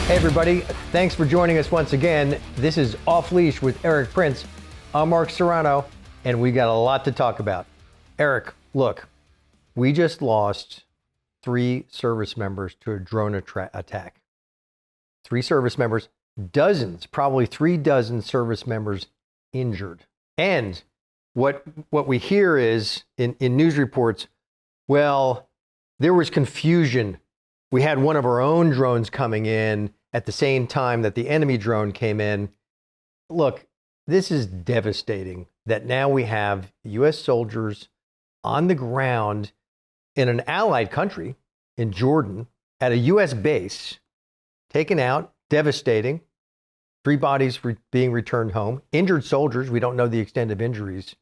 Hey everybody, thanks for joining us once again. This is Off Leash with Eric Prince. I'm Mark Serrano, and we got a lot to talk about. Eric, look, we just lost 3 service members to a drone attack. 3 service members, dozens, probably 3 dozen service members injured. And what we hear is, in news reports, well, there was confusion. We had one of our own drones coming in at the same time that the enemy drone came in. Look, this is devastating that now we have U.S. soldiers on the ground in an allied country, in Jordan, at a U.S. base, taken out, devastating. 3 bodies being returned home. Injured soldiers, we don't know the extent of injuries.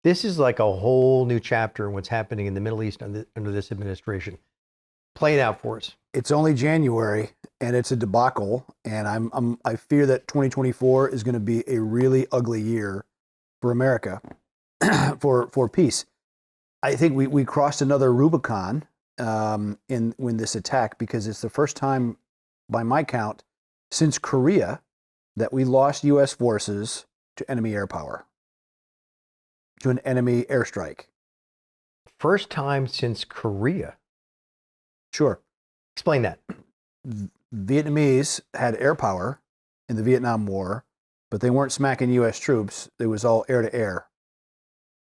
This is like a whole new chapter in what's happening in the Middle East under this administration. Play it out for us. It's only January, and it's a debacle, and I fear that 2024 is going to be a really ugly year for America, for peace. I think we crossed another Rubicon when this attack, because it's the first time, by my count, since Korea that we lost U.S. forces to enemy air power, to an enemy airstrike. First time since Korea. Sure. Explain that. Vietnamese had air power in the Vietnam War, but they weren't smacking U.S. troops. It was all air to air.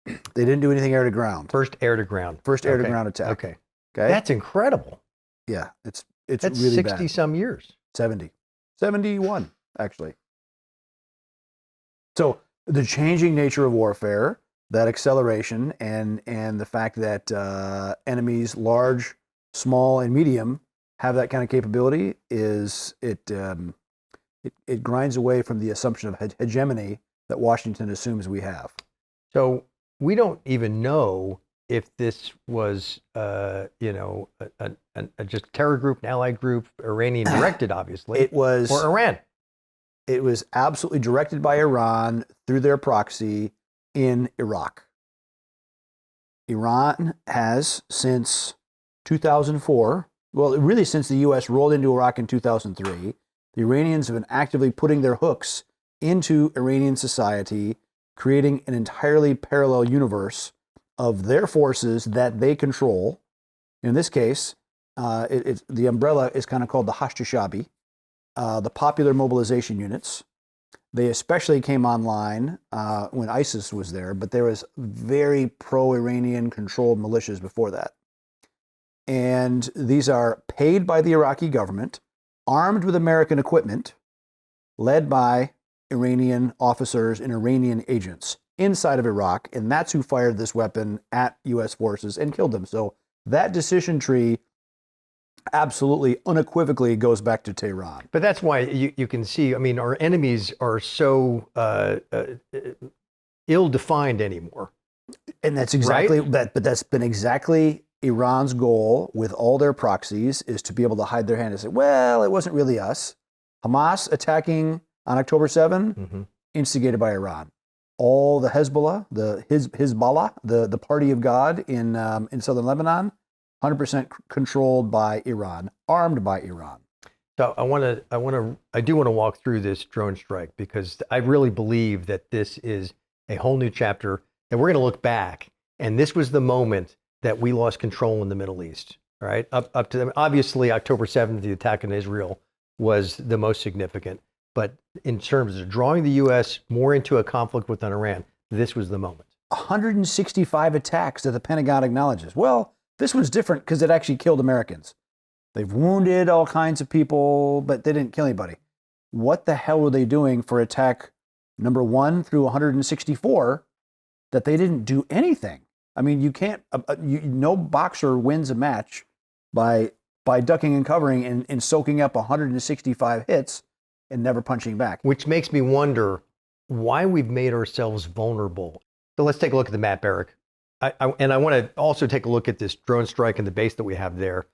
They didn't do anything air to ground. First air to ground. First air to ground attack. Okay. That's incredible. Yeah, it's That's really 60 bad. some years. 71, actually. So the changing nature of warfare, that acceleration, and the fact that enemies, large, small, and medium, have that kind of capability it grinds away from the assumption of hegemony that Washington assumes we have. So we don't even know if this was, just a terror group, an allied group, Iranian directed, obviously. It was, or Iran. It was absolutely directed by Iran through their proxy in Iraq. Iran has, since 2004, well, really since the U.S. rolled into Iraq in 2003, the Iranians have been actively putting their hooks into Iranian society, creating an entirely parallel universe of their forces that they control. In this case, the umbrella is kind of called the Hashtashabi, the popular mobilization units. They especially came online when ISIS was there, but there was very pro-Iranian controlled militias before that. And these are paid by the Iraqi government, armed with American equipment, led by Iranian officers and Iranian agents inside of Iraq, and that's who fired this weapon at U.S. forces and killed them. So that decision tree absolutely, unequivocally goes back to Tehran. But that's why you can see, I mean, our enemies are so ill-defined anymore. And that's exactly, right? But that's been exactly Iran's goal with all their proxies, is to be able to hide their hand and say, well, it wasn't really us. Hamas attacking on October 7, instigated by Iran. All the Hezbollah, Hezbollah, the Party of God in southern Lebanon, 100% controlled by Iran, armed by Iran. So I do want to walk through this drone strike, because I really believe that this is a whole new chapter, and we're going to look back, and this was the moment that we lost control in the Middle East, right? Up to, obviously, October 7th, the attack on Israel was the most significant. But in terms of drawing the U.S. more into a conflict with Iran, this was the moment. 165 attacks that the Pentagon acknowledges. Well, this one's different because it actually killed Americans. They've wounded all kinds of people, but they didn't kill anybody. What the hell were they doing for attack number 1 through 164 that they didn't do anything? I mean, you can't, no boxer wins a match by ducking and covering and soaking up 165 hits and never punching back. Which makes me wonder why we've made ourselves vulnerable. So let's take a look at the map, Eric. I want to also take a look at this drone strike and the base that we have there.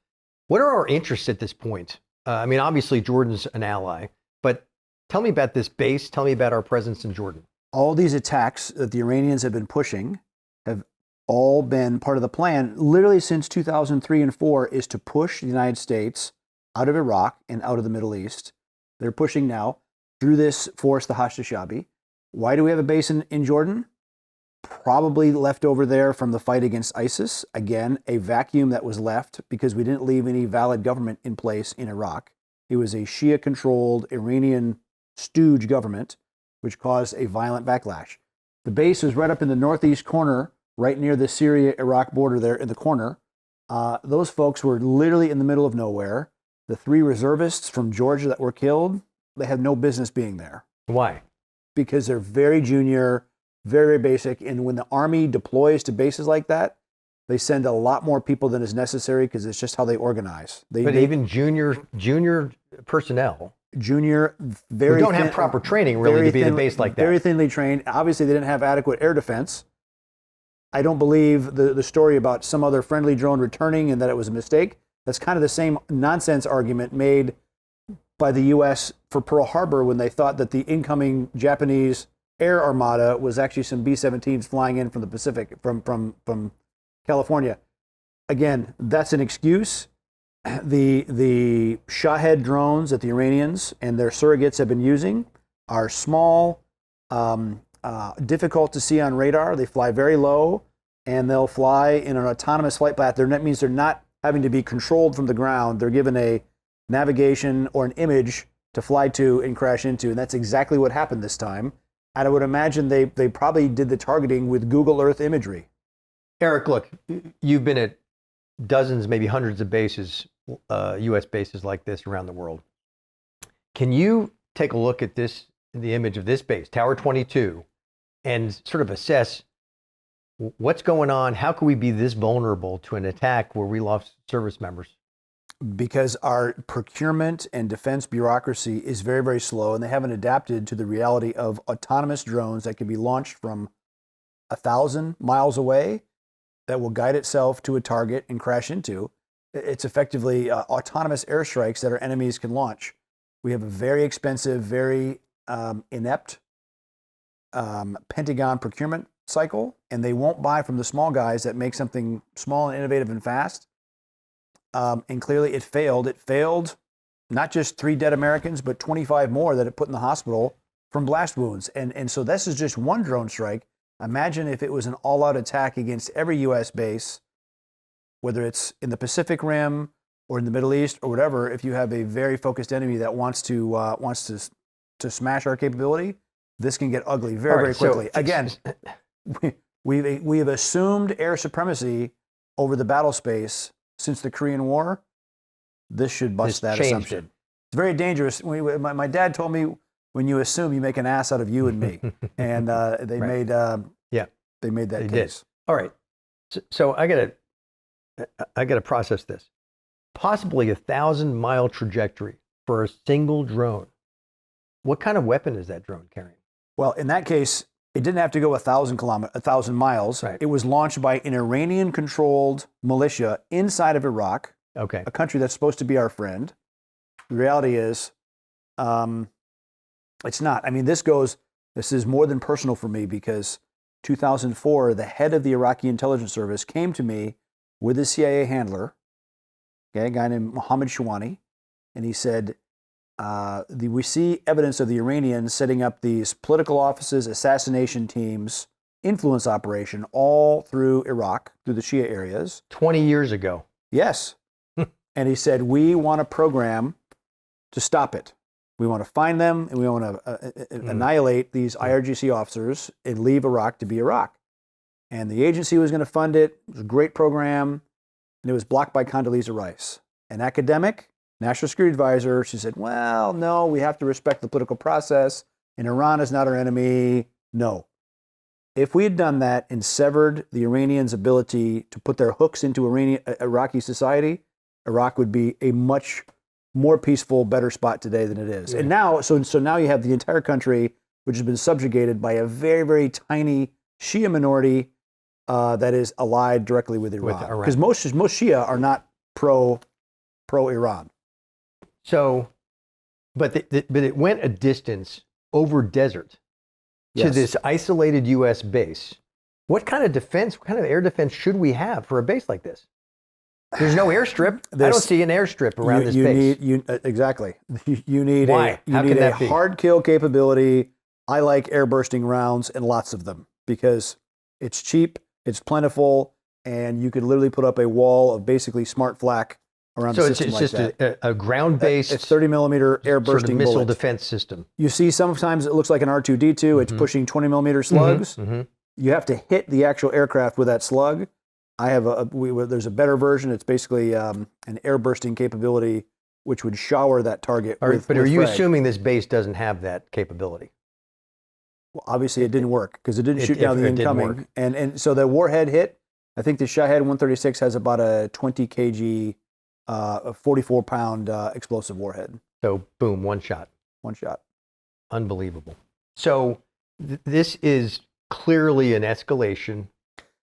What are our interests at this point? I mean, obviously, Jordan's an ally, but tell me about this base. Tell me about our presence in Jordan. All these attacks that the Iranians have been pushing have all been part of the plan, literally since 2003 and 4, is to push the United States out of Iraq and out of the Middle East, They're pushing now through this force, the Hashtag-Shabi. Why do we have a base in Jordan? Probably left over there from the fight against ISIS. Again, a vacuum that was left because we didn't leave any valid government in place in Iraq. It was a Shia-controlled Iranian stooge government, which caused a violent backlash. The base was right up in the northeast corner, right near the Syria-Iraq border there in the corner. Those folks were literally in the middle of nowhere. The 3 reservists from Georgia that were killed, they had no business being there. Why? Because they're very junior, very basic. And when the Army deploys to bases like that, they send a lot more people than is necessary because it's just how they organize. Even junior personnel, very who don't have proper training really to be at a base like that. Very thinly trained. Obviously, they didn't have adequate air defense. I don't believe the story about some other friendly drone returning and that it was a mistake. That's kind of the same nonsense argument made by the U.S. for Pearl Harbor when they thought that the incoming Japanese air armada was actually some B-17s flying in from the Pacific, from California. Again, that's an excuse. The Shahed drones that the Iranians and their surrogates have been using are small, difficult to see on radar. They fly very low, and they'll fly in an autonomous flight path. That means they're not having to be controlled from the ground. They're given a navigation or an image to fly to and crash into, and that's exactly what happened this time. And I would imagine they probably did the targeting with Google Earth imagery. Eric, look, you've been at dozens, maybe hundreds of bases, U.S. bases like this around the world. Can you take a look at this, the image of this base, Tower 22, and sort of assess what's going on? How can we be this vulnerable to an attack where we lost service members? Because our procurement and defense bureaucracy is very, very slow, and they haven't adapted to the reality of autonomous drones that can be launched from 1,000 miles away that will guide itself to a target and crash into. It's effectively autonomous airstrikes that our enemies can launch. We have a very expensive, very inept Pentagon procurement cycle, and they won't buy from the small guys that make something small and innovative and fast. And clearly it failed. It failed not just 3 dead Americans, but 25 more that it put in the hospital from blast wounds. And so this is just one drone strike. Imagine if it was an all-out attack against every U.S. base, whether it's in the Pacific Rim or in the Middle East or whatever. If you have a very focused enemy that wants to smash our capability, this can get ugly very quickly. So, again, we have assumed air supremacy over the battle space since the Korean War. This should bust that assumption. It's very dangerous. My dad told me, when you assume, you make an ass out of you and me, and they made that case. Did. All right, so I gotta process this. Possibly 1,000-mile trajectory for a single drone. What kind of weapon is that drone carrying? Well, in that case, it didn't have to go 1,000 miles. Right. It was launched by an Iranian-controlled militia inside of Iraq, a country that's supposed to be our friend. The reality is, it's not. I mean, this is more than personal for me, because 2004, the head of the Iraqi intelligence service came to me with a CIA handler, a guy named Mohammed Shawani, and he said, we see evidence of the Iranians setting up these political offices, assassination teams, influence operation all through Iraq, through the Shia areas. 20 years ago. Yes. And he said, we want a program to stop it. We want to find them, and we want to annihilate these IRGC officers and leave Iraq to be Iraq. And the agency was going to fund it. It was a great program, and it was blocked by Condoleezza Rice. An academic, national security advisor, she said, well, no, we have to respect the political process, and Iran is not our enemy. No. If we had done that and severed the Iranians' ability to put their hooks into Iraqi society, Iraq would be a much more peaceful, better spot today than it is. Yeah. And now, so now you have the entire country, which has been subjugated by a very, very tiny Shia minority that is allied directly with Iran. Because most Shia are not pro-Iran. So, but it went a distance over desert to this isolated U.S. base. What kind of defense, what kind of air defense should we have for a base like this? There's no airstrip. I don't see an airstrip around this base. Exactly. You need Why? You need a hard kill capability. I like air bursting rounds and lots of them because it's cheap, it's plentiful, and you could literally put up a wall of basically smart flak around the system. So it's just a ground-based. It's 30 millimeter air bursting missile bullet. defense system. You see sometimes it looks like an R2D2. It's pushing 20 millimeter slugs. You have to hit the actual aircraft with that slug. I have there's a better version. It's basically an air bursting capability, which would shower that target. But are you assuming this base doesn't have that capability? Well, obviously it didn't work because it didn't shoot down the incoming. And so the warhead hit. I think the Shahed 136 has about a 20 kg, a 44 pound explosive warhead. So boom, one shot. One shot. Unbelievable. So this is clearly an escalation.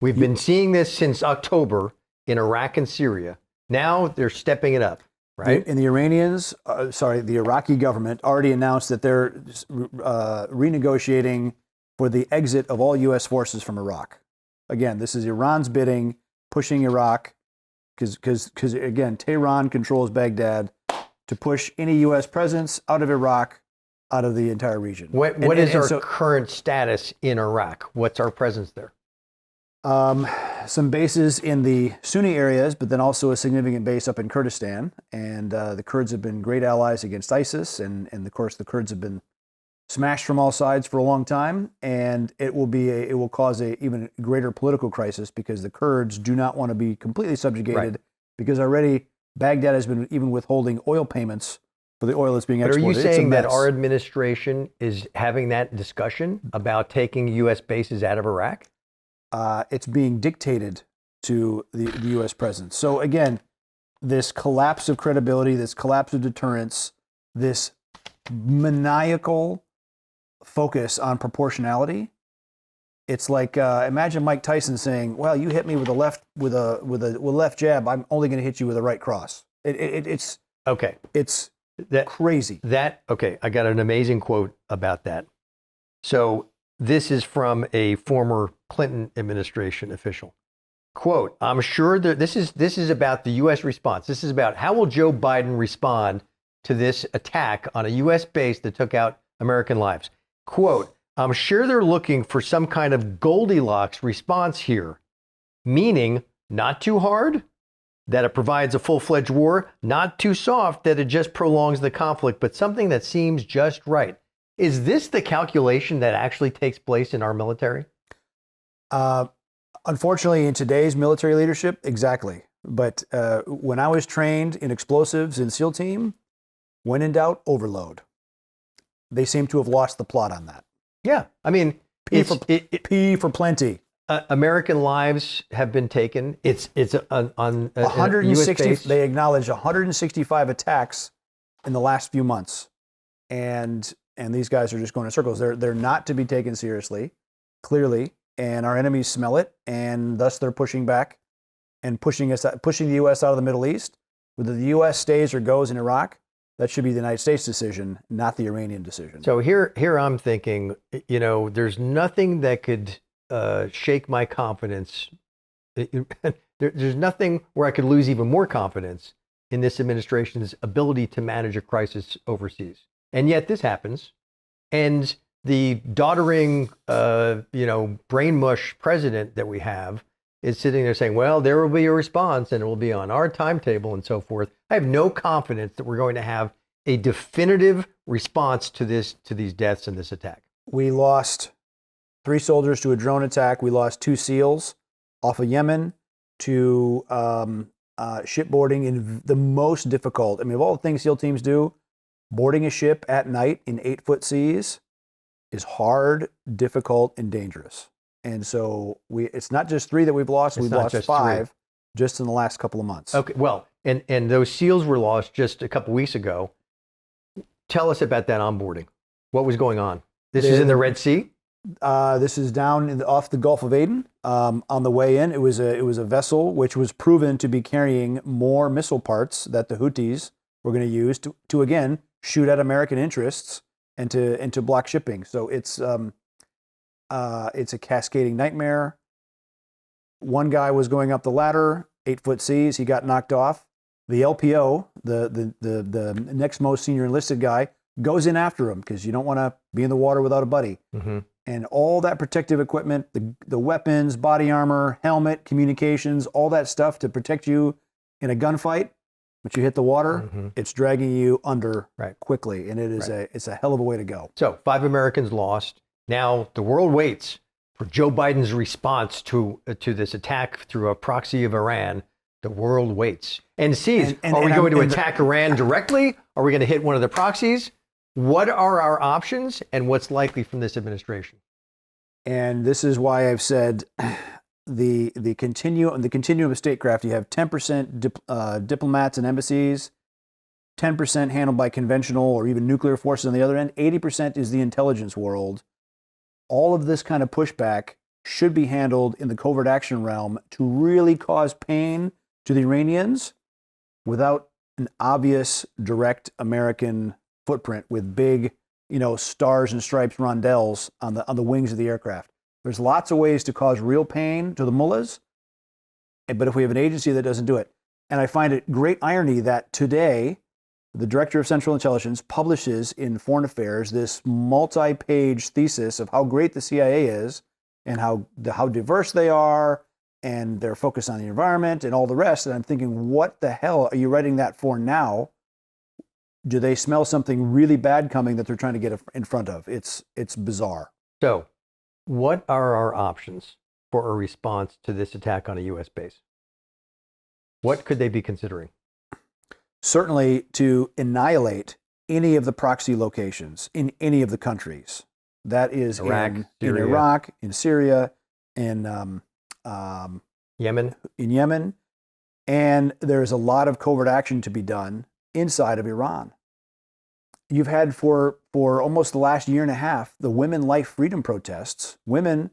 We've been seeing this since October in Iraq and Syria. Now they're stepping it up, right? And the Iranians, the Iraqi government already announced that they're renegotiating for the exit of all U.S. forces from Iraq. Again, this is Iran's bidding, pushing Iraq, because again, Tehran controls Baghdad to push any U.S. presence out of Iraq, out of the entire region. What is our current status in Iraq? What's our presence there? Some bases in the Sunni areas, but then also a significant base up in Kurdistan. And the Kurds have been great allies against ISIS. And of course, the Kurds have been smashed from all sides for a long time. And it will cause a even greater political crisis because the Kurds do not want to be completely subjugated because already Baghdad has been even withholding oil payments for the oil that's being exported. But are you saying that our administration is having that discussion about taking U.S. bases out of Iraq? It's being dictated to the U.S. presence. So again, this collapse of credibility, this collapse of deterrence, this maniacal focus on proportionality. It's like imagine Mike Tyson saying, "Well, you hit me with a left jab. I'm only going to hit you with a right cross." It's okay. It's crazy. Okay. I got an amazing quote about that. So this is from a former Clinton administration official. Quote, I'm sure that this is about the U.S. response. This is about how will Joe Biden respond to this attack on a U.S. base that took out American lives. Quote, I'm sure they're looking for some kind of Goldilocks response here, meaning not too hard, that it provides a full-fledged war, not too soft, that it just prolongs the conflict, but something that seems just right. Is this the calculation that actually takes place in our military? Unfortunately, in today's military leadership, exactly. But when I was trained in explosives in SEAL team, when in doubt, overload. They seem to have lost the plot on that. Yeah, I mean, P for plenty. American lives have been taken. It's on 160. US base. They acknowledged 165 attacks in the last few months, and these guys are just going in circles. They're not to be taken seriously, clearly, and our enemies smell it, and thus they're pushing back and pushing the U.S. out of the Middle East. Whether the U.S. stays or goes in Iraq, that should be the United States decision, not the Iranian decision. So here I'm thinking, there's nothing that could shake my confidence. There's nothing where I could lose even more confidence in this administration's ability to manage a crisis overseas. And yet this happens, and the doddering, brain mush president that we have is sitting there saying, well, there will be a response and it will be on our timetable and so forth. I have no confidence that we're going to have a definitive response to these deaths and this attack. We lost 3 soldiers to a drone attack. We lost 2 SEALs off of Yemen to shipboarding in the most difficult. I mean, of all the things SEAL teams do, boarding a ship at night in 8-foot seas is hard, difficult, and dangerous. And so it's not just 3 that we've lost. We've lost 5 just in the last couple of months. Okay, well, and those SEALs were lost just a couple weeks ago. Tell us about that onboarding. What was going on? This is in the Red Sea? This is down off the Gulf of Aden. On the way in, it was a vessel which was proven to be carrying more missile parts that the Houthis were going to use to again shoot at American interests and to block shipping. So it's a cascading nightmare. One guy was going up the ladder 8-foot seas. He got knocked off. The LPO, the next most senior enlisted guy, goes in after him because you don't want to be in the water without a buddy. Mm-hmm. And all that protective equipment, the weapons, body armor, helmet, communications, all that stuff to protect you in a gunfight. But you hit the water, it's dragging you under quickly, and it is it's a hell of a way to go. So 5 Americans lost. Now the world waits for Joe Biden's response to this attack through a proxy of Iran. The world waits and sees, are we going to attack Iran directly? Are we going to hit one of the proxies? What are our options and what's likely from this administration? And this is why I've said the continuum of statecraft, you have 10% diplomats and embassies, 10% handled by conventional or even nuclear forces on the other end, 80% is the intelligence world. All of this kind of pushback should be handled in the covert action realm to really cause pain to the Iranians without an obvious direct American footprint with big, stars and stripes rondelles on the wings of the aircraft. There's lots of ways to cause real pain to the mullahs, but if we have an agency that doesn't do it, and I find it great irony that today the Director of Central Intelligence publishes in Foreign Affairs this multi-page thesis of how great the CIA is and how diverse they are and their focus on the environment and all the rest. And I'm thinking, what the hell are you writing that for now? Do they smell something really bad coming that they're trying to get in front of? It's bizarre. So what are our options for a response to this attack on a U.S. base? What could they be considering? Certainly to annihilate any of the proxy locations in any of the countries. That is in Iraq, in Syria, in Yemen. And there's a lot of covert action to be done inside of Iran. You've had for almost the last year and a half, the women life freedom protests, women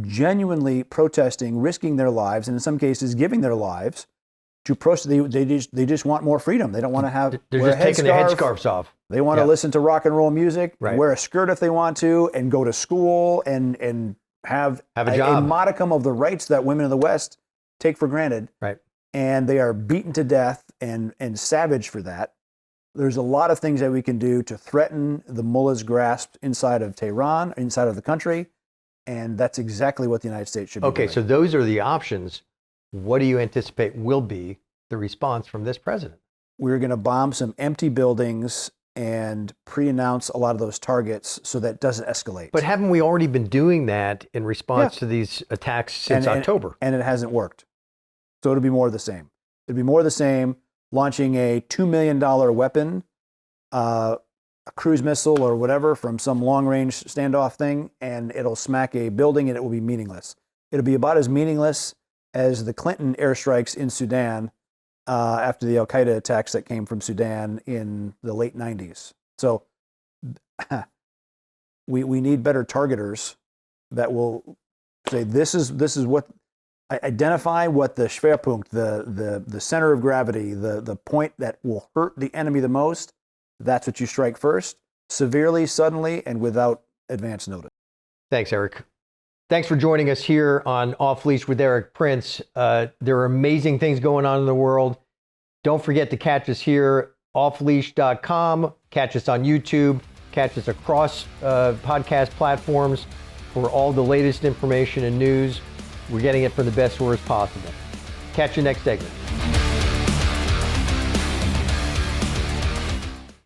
genuinely protesting, risking their lives, and in some cases giving their lives to protest. They just want more freedom. They don't want to have They're just taking their headscarves off. They want to listen to rock and roll music, wear a skirt if they want to, and go to school and have a job. A modicum of the rights that women in the West take for granted. Right. And they are beaten to death and savage for that. There's a lot of things that we can do to threaten the mullah's grasp inside of Tehran, inside of the country, and that's exactly what the United States should be doing. Okay, so those are the options. What do you anticipate will be the response from this president? We're going to bomb some empty buildings and pre-announce a lot of those targets so that it doesn't escalate. But haven't we already been doing that in response to these attacks since October? And it hasn't worked. So it'll be more of the same. It'll be more of the same, launching a $2 million weapon, a cruise missile or whatever from some long-range standoff thing, and it'll smack a building and it will be meaningless. It'll be about as meaningless as the Clinton airstrikes in Sudan after the Al-Qaeda attacks that came from Sudan in the late 90s. So we need better targeters that will say, this is what, identify what the Schwerpunkt, the center of gravity, the point that will hurt the enemy the most. That's what you strike first, severely, suddenly, and without advance notice. Thanks, Eric. Thanks for joining us here on Off Leash with Eric Prince. There are amazing things going on in the world. Don't forget to catch us here, offleash.com. Catch us on YouTube. Catch us across podcast platforms for all the latest information and news. We're getting it from the best source possible. Catch you next segment.